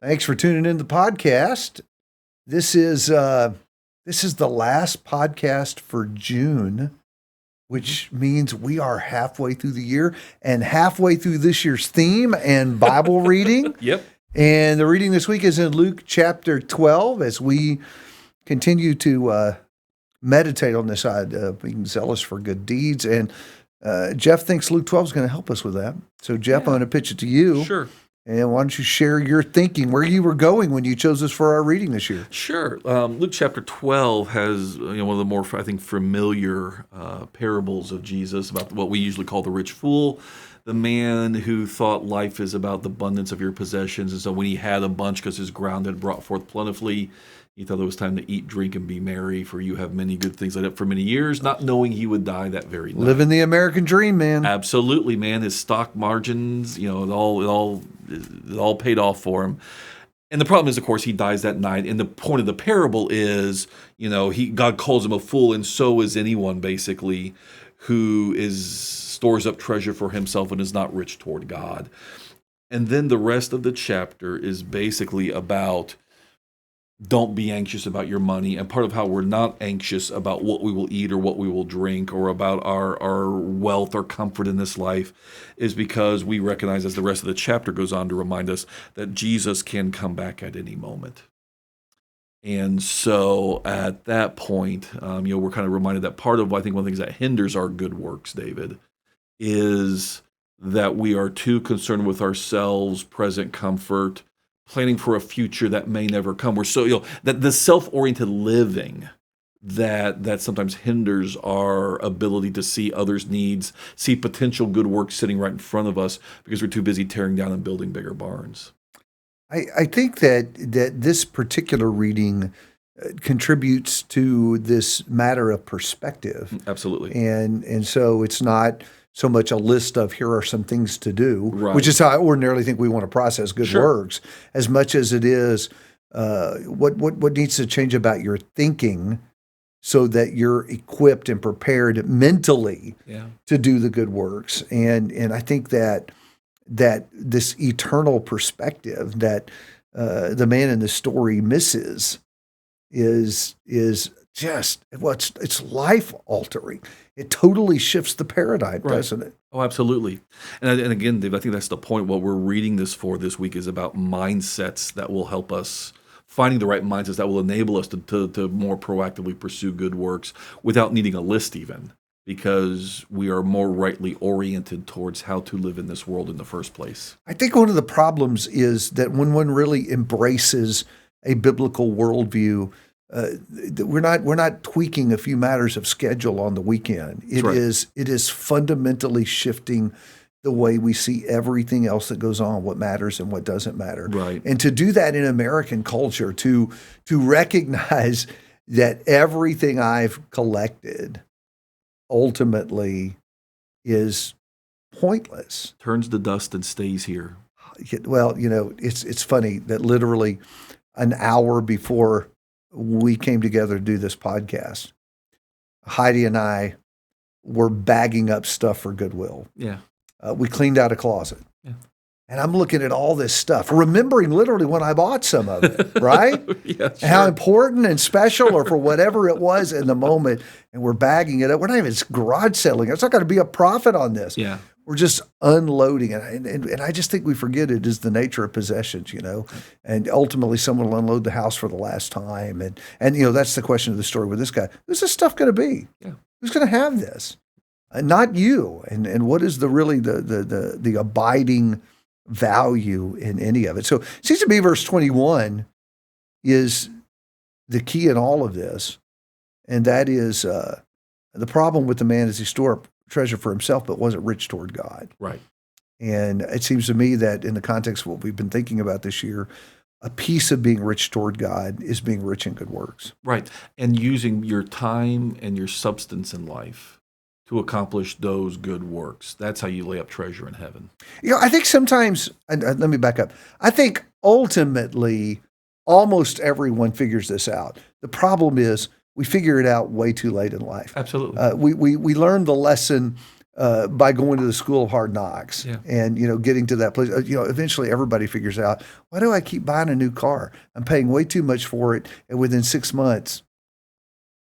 Thanks for tuning in to the podcast. This is the last podcast for June, which means we are halfway through the year and halfway through this year's theme and Bible reading. Yep. And the reading this week is in Luke chapter 12 as we continue to meditate on this idea of being zealous for good deeds. And Jeff thinks Luke 12 is going to help us with that. So, Jeff, I'm going to pitch it to you. Sure. And why don't you share your thinking, where you were going when you chose this for our reading this year? Sure. Luke chapter 12 has one of the more, I think, familiar parables of Jesus about what we usually call the rich fool, the man who thought life is about the abundance of your possessions. And so when he had a bunch because his ground had brought forth plentifully, he thought it was time to eat, drink, and be merry, for you have many good things laid up for many years, not knowing he would die that very night. Living the American dream, man. Absolutely, man. His stock margins, it all paid off for him. And the problem is, of course, he dies that night. And the point of the parable is, God calls him a fool, and so is anyone, basically, who stores up treasure for himself and is not rich toward God. And then the rest of the chapter is basically about don't be anxious about your money. And part of how we're not anxious about what we will eat or what we will drink or about our wealth or comfort in this life is because we recognize, as the rest of the chapter goes on to remind us, that Jesus can come back at any moment. And so at that point, we're kind of reminded that part of, I think, one of the things that hinders our good works, David, is that we are too concerned with ourselves, present comfort, planning for a future that may never come. We're so, that the self-oriented living that sometimes hinders our ability to see others' needs, see potential good work sitting right in front of us because we're too busy tearing down and building bigger barns. I think that this particular reading contributes to this matter of perspective. Absolutely. And so it's not so much a list of here are some things to do, right, which is how I ordinarily think we want to process good works, as much as it is what needs to change about your thinking so that you're equipped and prepared mentally to do the good works. And I think that this eternal perspective that the man in the story misses is just, it's life altering. It totally shifts the paradigm, doesn't it? Oh, absolutely. And again, Dave, I think that's the point. What we're reading this for this week is about mindsets that will help us, finding the right mindsets that will enable us to more proactively pursue good works without needing a list even, because we are more rightly oriented towards how to live in this world in the first place. I think one of the problems is that when one really embraces a biblical worldview, we're not tweaking a few matters of schedule on the weekend. It is fundamentally shifting the way we see everything else that goes on, what matters and what doesn't matter. Right. And to do that in American culture, to recognize that everything I've collected ultimately is pointless. Turns to dust and stays here. Well, it's funny that literally an hour before we came together to do this podcast, Heidi and I were bagging up stuff for Goodwill. Yeah. We cleaned out a closet. Yeah. And I'm looking at all this stuff, remembering literally when I bought some of it, right? Yeah, sure. And how important and special or for whatever it was in the moment. And we're bagging it up. We're not even garage selling it. It's not going to be a profit on this. Yeah. We're just unloading it. And I just think we forget it is the nature of possessions, and ultimately someone will unload the house for the last time. And that's the question of the story with this guy. Who's this stuff going to be? Yeah. Who's going to have this? Not you. And what is the abiding value in any of it? So it seems to me verse 21 is the key in all of this. And that is the problem with the man is he stored up treasure for himself, but wasn't rich toward God. Right. And it seems to me that in the context of what we've been thinking about this year, a piece of being rich toward God is being rich in good works. Right. And using your time and your substance in life to accomplish those good works. That's how you lay up treasure in heaven. I think sometimes, let me back up. I think ultimately almost everyone figures this out. The problem is we figure it out way too late in life. Absolutely. We learned the lesson by going to the school of hard knocks Yeah. and, getting to that place. Eventually everybody figures out, why do I keep buying a new car? I'm paying way too much for it. And within 6 months,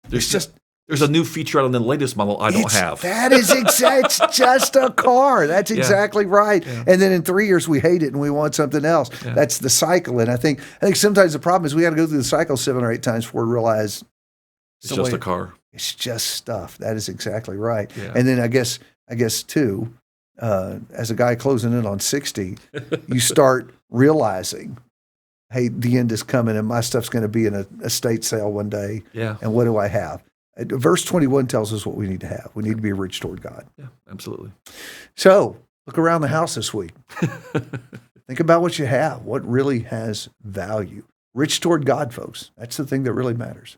There's a new feature out on the latest model I don't have. That is it's just a car. That's exactly right. Yeah. And then in 3 years we hate it and we want something else. Yeah. That's the cycle. And I think sometimes the problem is we got to go through the cycle 7 or 8 times before we realize It's just a car. it's just stuff. That is exactly right. Yeah. And then I guess too, as a guy closing in on 60, you start realizing, hey, the end is coming and my stuff's going to be in a estate sale one day. Yeah. And what do I have? Verse 21 tells us what we need to have. We need to be rich toward God. Yeah, absolutely. So look around the house this week. Think about what you have, what really has value. Rich toward God, folks. That's the thing that really matters.